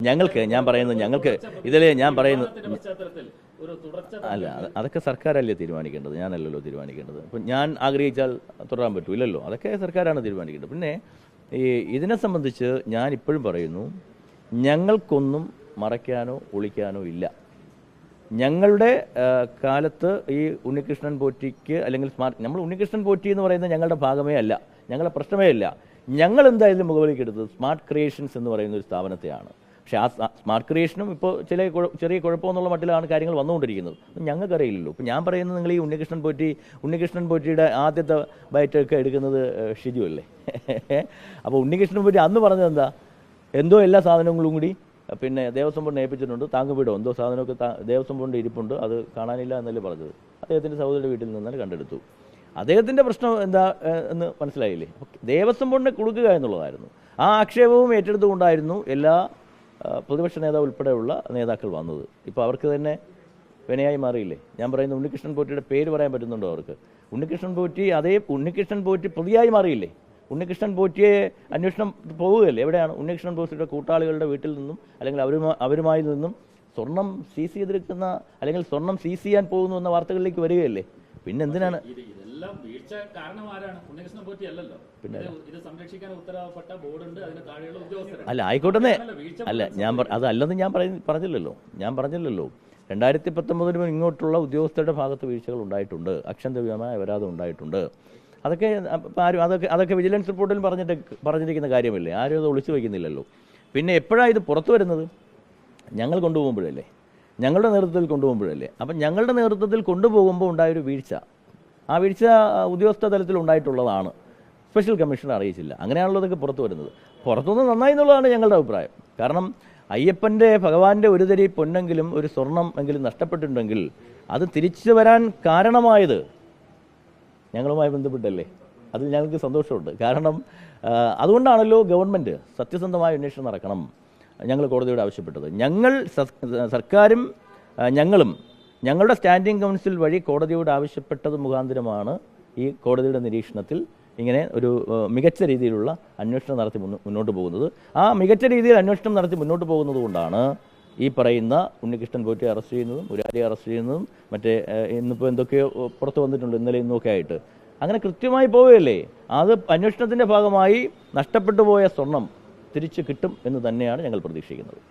ഞാൻ പറയുന്നത് ഇതിലെ ഞാൻ പറയുന്നത് അല്ല, അതൊക്കെ സർക്കാരല്ലേ തീരുമാനിക്കേണ്ടത്, ഞാനല്ലല്ലോ തീരുമാനിക്കേണ്ടത്. അപ്പം ഞാൻ ആഗ്രഹിച്ചാൽ തുടരാൻ പറ്റൂലല്ലോ, അതൊക്കെ സർക്കാരാണ് തീരുമാനിക്കേണ്ടത്. പിന്നെ ഇതിനെ സംബന്ധിച്ച് ഞാൻ ഇപ്പോഴും പറയുന്നു, ഞങ്ങൾക്കൊന്നും മറയ്ക്കാനോ ഒളിക്കാനോ ഇല്ല. ഞങ്ങളുടെ കാലത്ത് ഈ ഉണ്ണികൃഷ്ണൻ പോറ്റിക്ക് അല്ലെങ്കിൽ നമ്മൾ ഉണ്ണികൃഷ്ണൻ പോറ്റി എന്ന് പറയുന്നത് ഞങ്ങളുടെ ഭാഗമേ അല്ല, ഞങ്ങളുടെ പ്രശ്നമേ അല്ല. ഞങ്ങൾ എന്തായാലും മുകളിലേക്ക് എടുത്തത് സ്മാർട്ട് ക്രിയേഷൻസ് എന്ന് പറയുന്ന ഒരു സ്ഥാപനത്തെയാണ്. പക്ഷേ ആ സ്മാർട്ട് ക്രിയേഷനും ഇപ്പോൾ ചെറിയ കുഴപ്പമെന്നുള്ള മട്ടിലാണ് കാര്യങ്ങൾ വന്നുകൊണ്ടിരിക്കുന്നത്. ഞങ്ങൾക്കറിയില്ലല്ലോ. ഇപ്പം ഞാൻ പറയുന്നത്, നിങ്ങൾ ഈ ഉണ്ണികൃഷ്ണൻ പോറ്റിയുടെ ആദ്യത്തെ ബൈറ്റൊക്കെ എടുക്കുന്നത് ഷിജു അല്ലേ? അപ്പോൾ ഉണ്ണികൃഷ്ണൻ പോറ്റി അന്ന് പറഞ്ഞത് എന്താ, എന്തോ എല്ലാ സാധനങ്ങളും കൂടി പിന്നെ ദേവസ്വം ബോർഡിനെ ഏൽപ്പിച്ചിട്ടുണ്ട്, താങ്ങുപീഠം എന്തോ സാധനമൊക്കെ ദേവസ്വം ബോർഡിൻ്റെ ഇരിപ്പുണ്ട്, അത് കാണാനില്ല എന്നല്ലേ പറഞ്ഞത്. അദ്ദേഹത്തിൻ്റെ സഹോദരിയുടെ വീട്ടിൽ നിന്നാണ് കണ്ടെടുത്തു. അദ്ദേഹത്തിൻ്റെ പ്രശ്നം എന്താ എന്ന് മനസ്സിലായില്ലേ? ദേവസ്വം ബോർഡിനെ കൊടുക്കുക എന്നുള്ളതായിരുന്നു. ആ ആക്ഷേപവും ഏറ്റെടുത്തുകൊണ്ടായിരുന്നു എല്ലാ പ്രതിപക്ഷ നേതാവ് ഉൾപ്പെടെയുള്ള നേതാക്കൾ വന്നത്. ഇപ്പോൾ അവർക്ക് തന്നെ വിനയായി മാറിയില്ലേ? ഞാൻ പറയുന്ന ഉണ്ണികൃഷ്ണൻ പോറ്റിയുടെ പേര് പറയാൻ പറ്റുന്നുണ്ടോ അവർക്ക്? ഉണ്ണികൃഷ്ണൻ പോറ്റി പ്രതിയായി മാറിയില്ലേ? ഉണ്ണികൃഷ്ണൻ പോറ്റിയെ അന്വേഷണം പോവുകയല്ലേ? എവിടെയാണ് ഉണ്ണികൃഷ്ണൻ പോറ്റിയുടെ കൂട്ടാളികളുടെ വീട്ടിൽ നിന്നും അല്ലെങ്കിൽ അവരുമായി നിന്നും സ്വർണം സീസ് ചെയ്തെടുക്കുന്ന അല്ലെങ്കിൽ സ്വർണം സീസ് ചെയ്യാൻ പോകുന്നു എന്ന വാർത്തകളിലേക്ക് വരികയല്ലേ? പിന്നെ എന്തിനാണ്? അല്ല, ആയിക്കോട്ടെ. അല്ല, അതല്ലെന്ന് ഞാൻ പറഞ്ഞില്ലല്ലോ. 2019 ഇങ്ങോട്ടുള്ള ഉദ്യോഗസ്ഥരുടെ ഭാഗത്ത് വീഴ്ചകൾ ഉണ്ടായിട്ടുണ്ട്, അക്ഷന്തവ്യമായ അപരാധം ഉണ്ടായിട്ടുണ്ട്. അതൊക്കെ വിജിലൻസ് റിപ്പോർട്ടിൽ പറഞ്ഞിരിക്കുന്ന കാര്യമല്ലേ? ആരും അത് ഒളിച്ചു വയ്ക്കുന്നില്ലല്ലോ. പിന്നെ എപ്പോഴാണ് ഇത് പുറത്തു വരുന്നത്? ഞങ്ങൾ കൊണ്ടുപോകുമ്പോഴല്ലേ, ഞങ്ങളുടെ നേതൃത്വത്തിൽ കൊണ്ടുപോകുമ്പോഴല്ലേ. അപ്പം ഞങ്ങളുടെ നേതൃത്വത്തിൽ കൊണ്ടുപോകുമ്പോൾ ഉണ്ടായൊരു വീഴ്ച, ആ വീഴ്ച ഉദ്യോഗസ്ഥ തലത്തിൽ ഉണ്ടായിട്ടുള്ളതാണ്. Special commissioner അറിയിച്ചില്ല. അങ്ങനെയാണല്ലോ ഇതൊക്കെ പുറത്തു വരുന്നത്. പുറത്തുനിന്ന് നന്നായി എന്നുള്ളതാണ് ഞങ്ങളുടെ അഭിപ്രായം. കാരണം ഭഗവാന്റെ ഒരു തരി പൊന്നെങ്കിലും ഒരു സ്വർണം എങ്കിലും നഷ്ടപ്പെട്ടിട്ടുണ്ടെങ്കിൽ അത് തിരിച്ചു വരാൻ കാരണമായത് ഞങ്ങളുമായി ബന്ധപ്പെട്ടല്ലേ. അതിൽ ഞങ്ങൾക്ക് സന്തോഷമുണ്ട്. കാരണം അതുകൊണ്ടാണല്ലോ ഗവൺമെൻറ് സത്യസന്ധമായ അന്വേഷണം നടക്കണം ഞങ്ങൾ കോടതിയോട് ആവശ്യപ്പെട്ടത്. സർക്കാരും ഞങ്ങളും ഞങ്ങളുടെ സ്റ്റാൻഡിംഗ് കൗൺസിൽ വഴി കോടതിയോട് ആവശ്യപ്പെട്ടത് മുഖാന്തരമാണ് ഈ കോടതിയുടെ നിരീക്ഷണത്തിൽ ഇങ്ങനെ ഒരു മികച്ച രീതിയിലുള്ള അന്വേഷണം നടത്തി മുന്നോട്ട് പോകുന്നത്. ആ മികച്ച രീതിയിൽ അന്വേഷണം നടത്തി മുന്നോട്ട് പോകുന്നത് കൊണ്ടാണ് ഈ പറയുന്ന ഉണ്ണികൃഷ്ണൻ പോറ്റിയെ അറസ്റ്റ് ചെയ്യുന്നതും മുരാരിയെ അറസ്റ്റ് ചെയ്യുന്നതും മറ്റേ ഇന്നിപ്പോൾ എന്തൊക്കെയോ പുറത്ത് വന്നിട്ടുണ്ട്, ഇന്നലെ ഇന്നൊക്കെ ആയിട്ട്. അങ്ങനെ കൃത്യമായി പോവുകയല്ലേ. അത് അന്വേഷണത്തിൻ്റെ ഭാഗമായി നഷ്ടപ്പെട്ടു പോയ സ്വർണം തിരിച്ചു കിട്ടും എന്ന് തന്നെയാണ് ഞങ്ങൾ പ്രതീക്ഷിക്കുന്നത്.